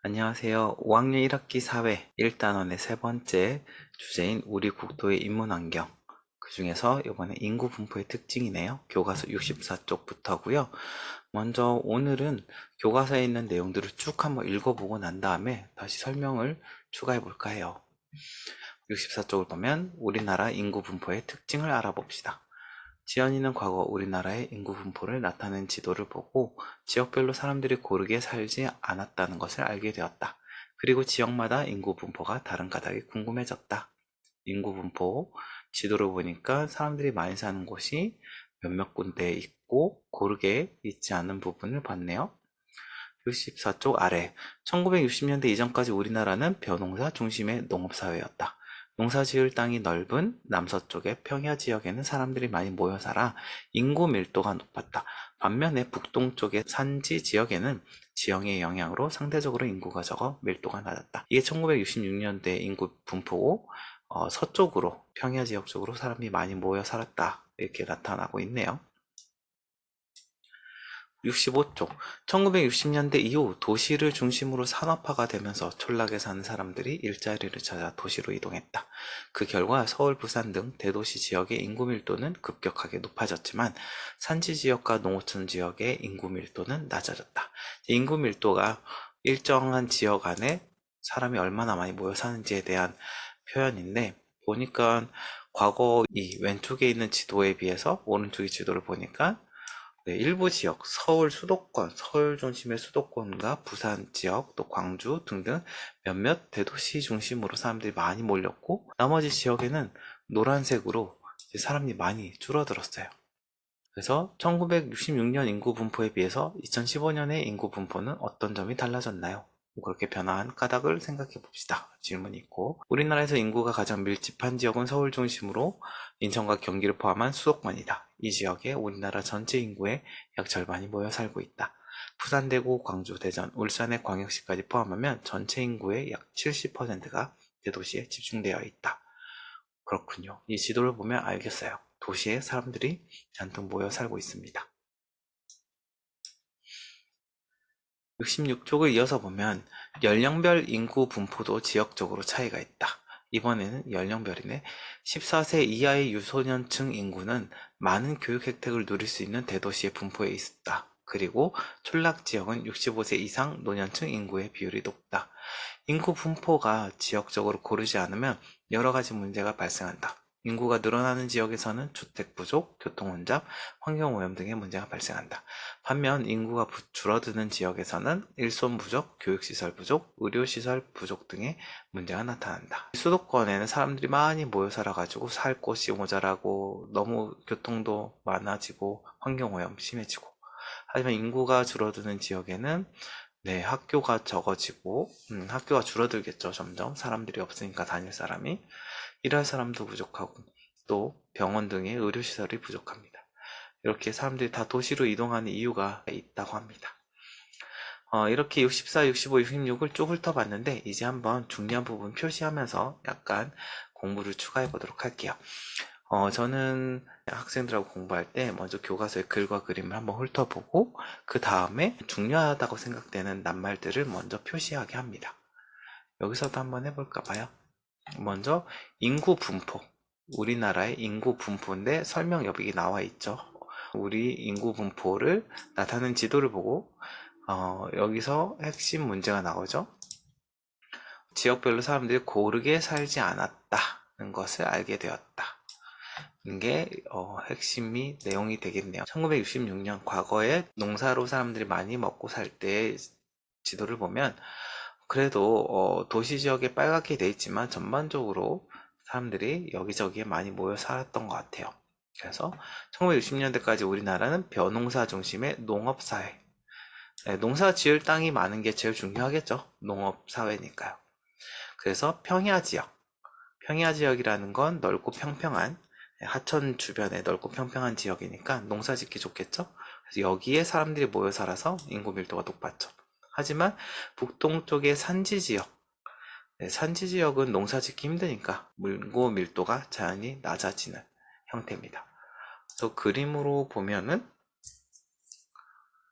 안녕하세요. 5학년 1학기 사회 1단원의 세 번째 주제인 우리 국토의 인문환경. 그 중에서 이번에 인구 분포의 특징이네요. 교과서 64쪽부터고요. 먼저 오늘은 교과서에 있는 내용들을 쭉 한번 읽어보고 난 다음에 다시 설명을 추가해 볼까 해요. 64쪽을 보면 우리나라 인구 분포의 특징을 알아봅시다. 지연이는 과거 우리나라의 인구 분포를 나타낸 지도를 보고 지역별로 사람들이 고르게 살지 않았다는 것을 알게 되었다. 그리고 지역마다 인구 분포가 다른 까닭이 궁금해졌다. 인구 분포 지도를 보니까 사람들이 많이 사는 곳이 몇몇 군데 있고 고르게 있지 않은 부분을 봤네요. 64쪽 아래 1960년대 이전까지 우리나라는 벼농사 중심의 농업사회였다. 농사 지을 땅이 넓은 남서쪽의 평야 지역에는 사람들이 많이 모여 살아 인구 밀도가 높았다. 반면에 북동쪽의 산지 지역에는 지형의 영향으로 상대적으로 인구가 적어 밀도가 낮았다. 이게 1966년대 인구 분포고 서쪽으로 평야 지역 쪽으로 사람이 많이 모여 살았다. 이렇게 나타나고 있네요. 65쪽 1960년대 이후 도시를 중심으로 산업화가 되면서 촌락에 사는 사람들이 일자리를 찾아 도시로 이동했다. 그 결과 서울, 부산 등 대도시 지역의 인구 밀도는 급격하게 높아졌지만 산지 지역과 농어촌 지역의 인구 밀도는 낮아졌다. 인구 밀도가 일정한 지역 안에 사람이 얼마나 많이 모여 사는지에 대한 표현인데 보니까 과거 이 왼쪽에 있는 지도에 비해서 오른쪽의 지도를 보니까 네, 일부 지역, 서울 수도권, 서울 중심의 수도권과 부산 지역, 또 광주 등등 몇몇 대도시 중심으로 사람들이 많이 몰렸고, 나머지 지역에는 노란색으로 사람이 많이 줄어들었어요. 그래서 1966년 인구 분포에 비해서 2015년의 인구 분포는 어떤 점이 달라졌나요? 그렇게 변화한 까닭을 생각해 봅시다. 질문이 있고, 우리나라에서 인구가 가장 밀집한 지역은 서울 중심으로 인천과 경기를 포함한 수도권이다. 이 지역에 우리나라 전체 인구의 약 절반이 모여 살고 있다. 부산, 대구, 광주, 대전, 울산의 광역시까지 포함하면 전체 인구의 약 70%가 대도시에 집중되어 있다. 그렇군요. 이 지도를 보면 알겠어요. 도시에 사람들이 잔뜩 모여 살고 있습니다. 66쪽을 이어서 보면 연령별 인구 분포도 지역적으로 차이가 있다. 이번에는 연령별이네. 14세 이하의 유소년층 인구는 많은 교육 혜택을 누릴 수 있는 대도시의 분포에 있다. 그리고 촌락 지역은 65세 이상 노년층 인구의 비율이 높다. 인구 분포가 지역적으로 고르지 않으면 여러 가지 문제가 발생한다. 인구가 늘어나는 지역에서는 주택 부족, 교통 혼잡, 환경 오염 등의 문제가 발생한다. 반면 인구가 줄어드는 지역에서는 일손 부족, 교육시설 부족, 의료시설 부족 등의 문제가 나타난다. 수도권에는 사람들이 많이 모여 살아가지고 살 곳이 모자라고 너무 교통도 많아지고 환경 오염 심해지고, 하지만 인구가 줄어드는 지역에는 네, 학교가 적어지고, 학교가 줄어들겠죠, 점점. 사람들이 없으니까 다닐 사람이. 일할 사람도 부족하고, 또 병원 등의 의료시설이 부족합니다. 이렇게 사람들이 다 도시로 이동하는 이유가 있다고 합니다. 이렇게 64, 65, 66을 쭉 훑어봤는데, 이제 한번 중요한 부분 표시하면서 약간 공부를 추가해 보도록 할게요. 저는 학생들하고 공부할 때 먼저 교과서의 글과 그림을 한번 훑어보고 그 다음에 중요하다고 생각되는 낱말들을 먼저 표시하게 합니다. 여기서도 한번 해볼까 봐요. 먼저 인구 분포. 우리나라의 인구 분포인데 설명 여기 나와 있죠. 우리 인구 분포를 나타내는 지도를 보고 여기서 핵심 문제가 나오죠. 지역별로 사람들이 고르게 살지 않았다는 것을 알게 되었다. 이게 핵심이 내용이 되겠네요. 1966년 과거에 농사로 사람들이 많이 먹고 살 때 지도를 보면 그래도 도시 지역에 빨갛게 돼 있지만 전반적으로 사람들이 여기저기에 많이 모여 살았던 것 같아요. 그래서 1960년대까지 우리나라는 벼농사 중심의 농업사회. 네, 농사 지을 땅이 많은 게 제일 중요하겠죠. 농업사회니까요. 그래서 평야 지역. 평야 지역이라는 건 넓고 평평한 하천 주변에 넓고 평평한 지역이니까 농사 짓기 좋겠죠? 그래서 여기에 사람들이 모여 살아서 인구 밀도가 높았죠. 하지만 북동쪽의 산지 지역, 산지 지역은 농사 짓기 힘드니까 인구 밀도가 자연히 낮아지는 형태입니다. 또 그림으로 보면은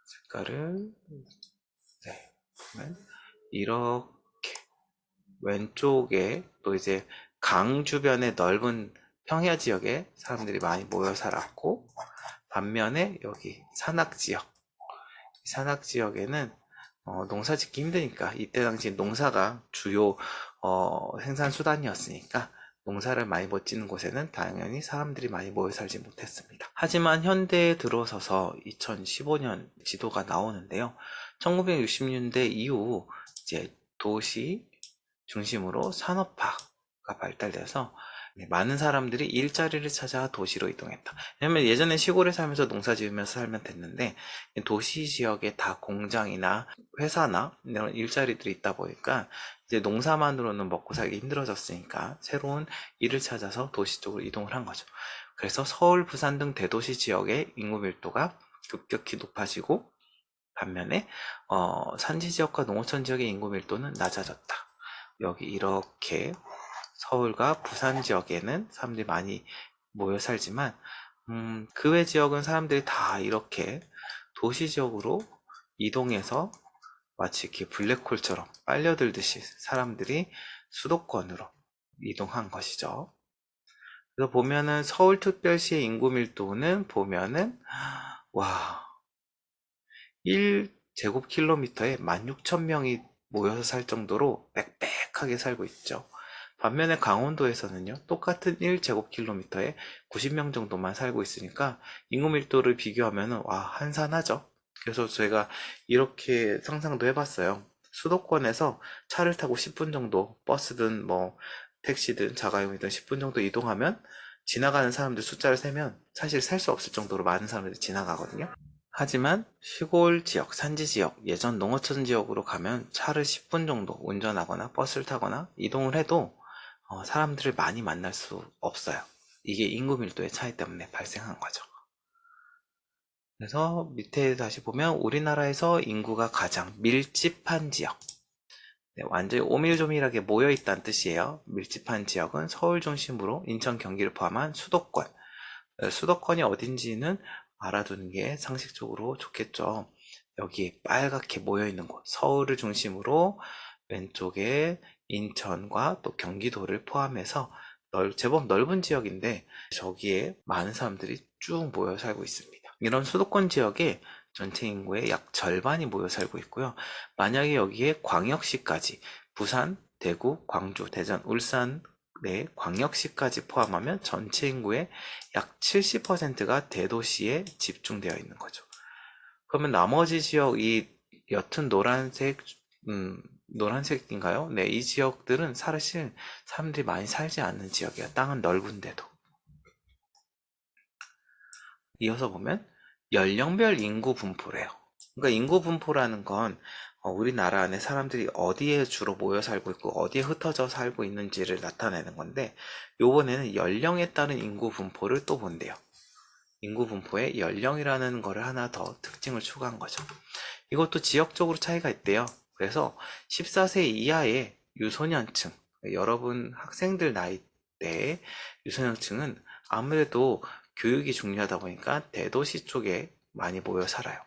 색깔을 보면 이렇게 왼쪽에 또 이제 강 주변의 넓은 평야 지역에 사람들이 많이 모여 살았고, 반면에 여기 산악 지역에는 농사 짓기 힘드니까, 이때 당시 농사가 주요 생산 수단이었으니까 농사를 많이 못 짓는 곳에는 당연히 사람들이 많이 모여 살지 못했습니다. 하지만 현대에 들어서서 2015년 지도가 나오는데요. 1960년대 이후 이제 도시 중심으로 산업화가 발달돼서 많은 사람들이 일자리를 찾아 도시로 이동했다. 왜냐면 예전에 시골에 살면서 농사 지으면서 살면 됐는데, 도시 지역에 다 공장이나 회사나 이런 일자리들이 있다 보니까 이제 농사만으로는 먹고 살기 힘들어졌으니까 새로운 일을 찾아서 도시 쪽으로 이동을 한 거죠. 그래서 서울, 부산 등 대도시 지역의 인구 밀도가 급격히 높아지고, 반면에 산지 지역과 농어촌 지역의 인구 밀도는 낮아졌다. 여기 이렇게 서울과 부산 지역에는 사람들이 많이 모여 살지만, 그 외 지역은 사람들이 다 이렇게 도시 지역으로 이동해서 마치 이렇게 블랙홀처럼 빨려들듯이 사람들이 수도권으로 이동한 것이죠. 그래서 보면은 서울특별시의 인구 밀도는 보면은, 와, 1제곱킬로미터에 16,000명이 모여서 살 정도로 빽빽하게 살고 있죠. 반면에 강원도에서는요, 똑같은 1제곱킬로미터에 90명 정도만 살고 있으니까 인구 밀도를 비교하면 와, 한산하죠. 그래서 제가 이렇게 상상도 해봤어요. 수도권에서 차를 타고 10분 정도, 버스든 뭐 택시든 자가용이든 10분 정도 이동하면 지나가는 사람들 숫자를 세면 사실 셀 수 없을 정도로 많은 사람들이 지나가거든요. 하지만 시골 지역, 산지 지역, 예전 농어촌 지역으로 가면 차를 10분 정도 운전하거나 버스를 타거나 이동을 해도 사람들을 많이 만날 수 없어요. 이게 인구 밀도의 차이 때문에 발생한 거죠. 그래서 밑에 다시 보면 우리나라에서 인구가 가장 밀집한 지역. 네, 완전히 오밀조밀하게 모여 있다는 뜻이에요. 밀집한 지역은 서울 중심으로 인천, 경기를 포함한 수도권. 수도권이 어딘지는 알아두는 게 상식적으로 좋겠죠. 여기 빨갛게 모여 있는 곳, 서울을 중심으로 왼쪽에 인천과 또 경기도를 포함해서 제법 넓은 지역인데, 저기에 많은 사람들이 쭉 모여 살고 있습니다. 이런 수도권 지역에 전체 인구의 약 절반이 모여 살고 있고요. 만약에 여기에 광역시까지, 부산, 대구, 광주, 대전, 울산 네, 광역시까지 포함하면 전체 인구의 약 70%가 대도시에 집중되어 있는 거죠. 그러면 나머지 지역, 이 옅은 노란색인가요? 네, 이 지역들은 사실 사람들이 많이 살지 않는 지역이에요. 땅은 넓은데도. 이어서 보면 연령별 인구 분포래요. 그러니까 인구 분포라는 건 우리나라 안에 사람들이 어디에 주로 모여 살고 있고 어디에 흩어져 살고 있는지를 나타내는 건데, 요번에는 연령에 따른 인구 분포를 또 본대요. 인구 분포에 연령이라는 거를 하나 더 특징을 추가한 거죠. 이것도 지역적으로 차이가 있대요. 그래서 14세 이하의 유소년층, 여러분 학생들 나이대의 유소년층은 아무래도 교육이 중요하다 보니까 대도시 쪽에 많이 모여 살아요.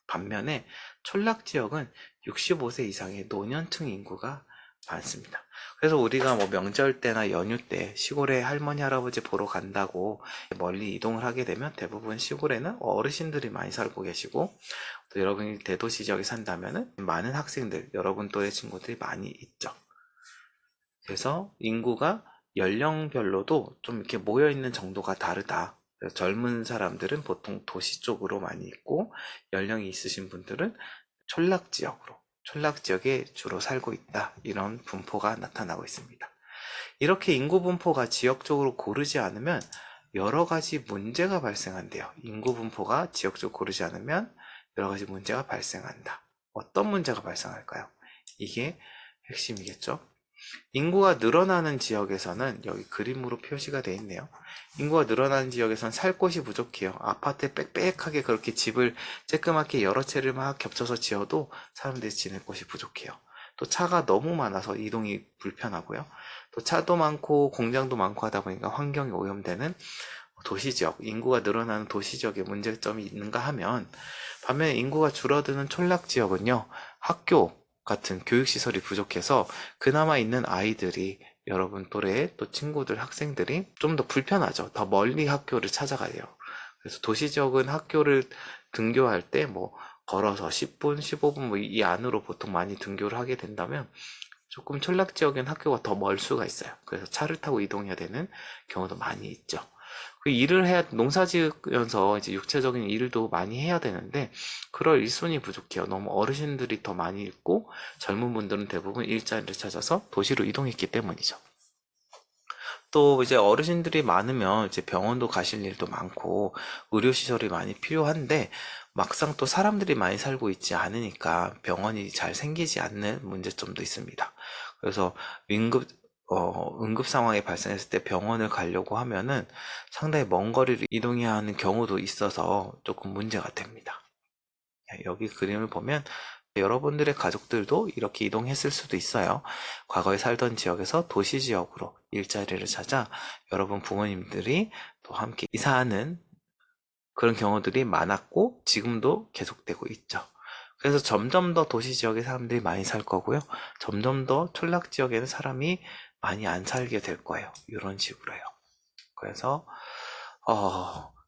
반면에 촌락 지역은 65세 이상의 노년층 인구가 많습니다. 그래서 우리가 뭐 명절 때나 연휴 때 시골에 할머니 할아버지 보러 간다고 멀리 이동을 하게 되면 대부분 시골에는 어르신들이 많이 살고 계시고, 또 여러분이 대도시 지역에 산다면은 많은 학생들, 여러분 또래 친구들이 많이 있죠. 그래서 인구가 연령별로도 좀 이렇게 모여 있는 정도가 다르다. 그래서 젊은 사람들은 보통 도시 쪽으로 많이 있고, 연령이 있으신 분들은 촌락 지역에 주로 살고 있다. 이런 분포가 나타나고 있습니다. 이렇게 인구 분포가 지역적으로 고르지 않으면 여러 가지 문제가 발생한대요. 인구 분포가 지역적으로 고르지 않으면 여러 가지 문제가 발생한다. 어떤 문제가 발생할까요? 이게 핵심이겠죠. 인구가 늘어나는 지역에서는, 여기 그림으로 표시가 되어 있네요. 인구가 늘어나는 지역에서는 살 곳이 부족해요. 아파트에 빽빽하게 그렇게 집을 쬐끄맣게 여러 채를 막 겹쳐서 지어도 사람들이 지낼 곳이 부족해요. 또 차가 너무 많아서 이동이 불편하고요. 또 차도 많고 공장도 많고 하다 보니까 환경이 오염되는 도시지역, 인구가 늘어나는 도시지역에 문제점이 있는가 하면, 반면에 인구가 줄어드는 촌락지역은요, 학교, 같은 교육시설이 부족해서 그나마 있는 아이들이 여러분 또래 또 친구들 학생들이 좀 더 불편하죠. 더 멀리 학교를 찾아가야 돼요. 그래서 도시 지역은 학교를 등교할 때 뭐 걸어서 10분, 15분 뭐 이 안으로 보통 많이 등교를 하게 된다면 조금 촌락 지역엔 학교가 더 멀 수가 있어요. 그래서 차를 타고 이동해야 되는 경우도 많이 있죠. 그 일을 해야, 농사 지으면서 이제 육체적인 일도 많이 해야 되는데, 그럴 일손이 부족해요. 너무 어르신들이 더 많이 있고, 젊은 분들은 대부분 일자리를 찾아서 도시로 이동했기 때문이죠. 또 이제 어르신들이 많으면 이제 병원도 가실 일도 많고, 의료시설이 많이 필요한데, 막상 또 사람들이 많이 살고 있지 않으니까 병원이 잘 생기지 않는 문제점도 있습니다. 그래서 응급, 응급 상황이 발생했을 때 병원을 가려고 하면은 상당히 먼 거리를 이동해야 하는 경우도 있어서 조금 문제가 됩니다. 여기 그림을 보면 여러분들의 가족들도 이렇게 이동했을 수도 있어요. 과거에 살던 지역에서 도시 지역으로 일자리를 찾아 여러분 부모님들이 또 함께 이사하는 그런 경우들이 많았고 지금도 계속되고 있죠. 그래서 점점 더 도시 지역에 사람들이 많이 살 거고요. 점점 더 촌락 지역에는 사람이 많이 안 살게 될 거예요. 이런 식으로요. 그래서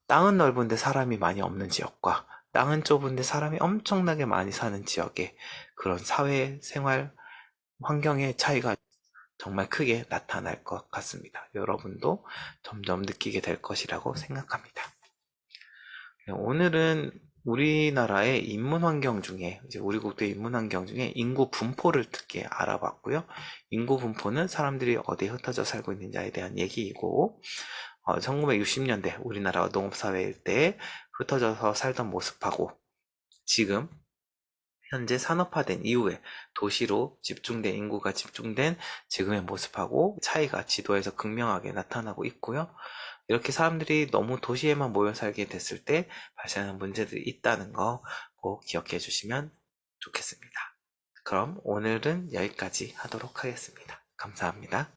땅은 넓은데 사람이 많이 없는 지역과 땅은 좁은데 사람이 엄청나게 많이 사는 지역의 그런 사회 생활 환경의 차이가 정말 크게 나타날 것 같습니다. 여러분도 점점 느끼게 될 것이라고 생각합니다. 오늘은 우리나라의 인문 환경 중에, 이제 우리 국토의 인문 환경 중에 인구 분포를 특히 알아봤고요. 인구 분포는 사람들이 어디에 흩어져 살고 있는지에 대한 얘기이고, 1960년대 우리나라가 농업사회일 때 흩어져서 살던 모습하고 지금 현재 산업화된 이후에 도시로 집중된 인구가 집중된 지금의 모습하고 차이가 지도에서 극명하게 나타나고 있고요. 이렇게 사람들이 너무 도시에만 모여 살게 됐을 때 발생하는 문제들이 있다는 거 꼭 기억해 주시면 좋겠습니다. 그럼 오늘은 여기까지 하도록 하겠습니다. 감사합니다.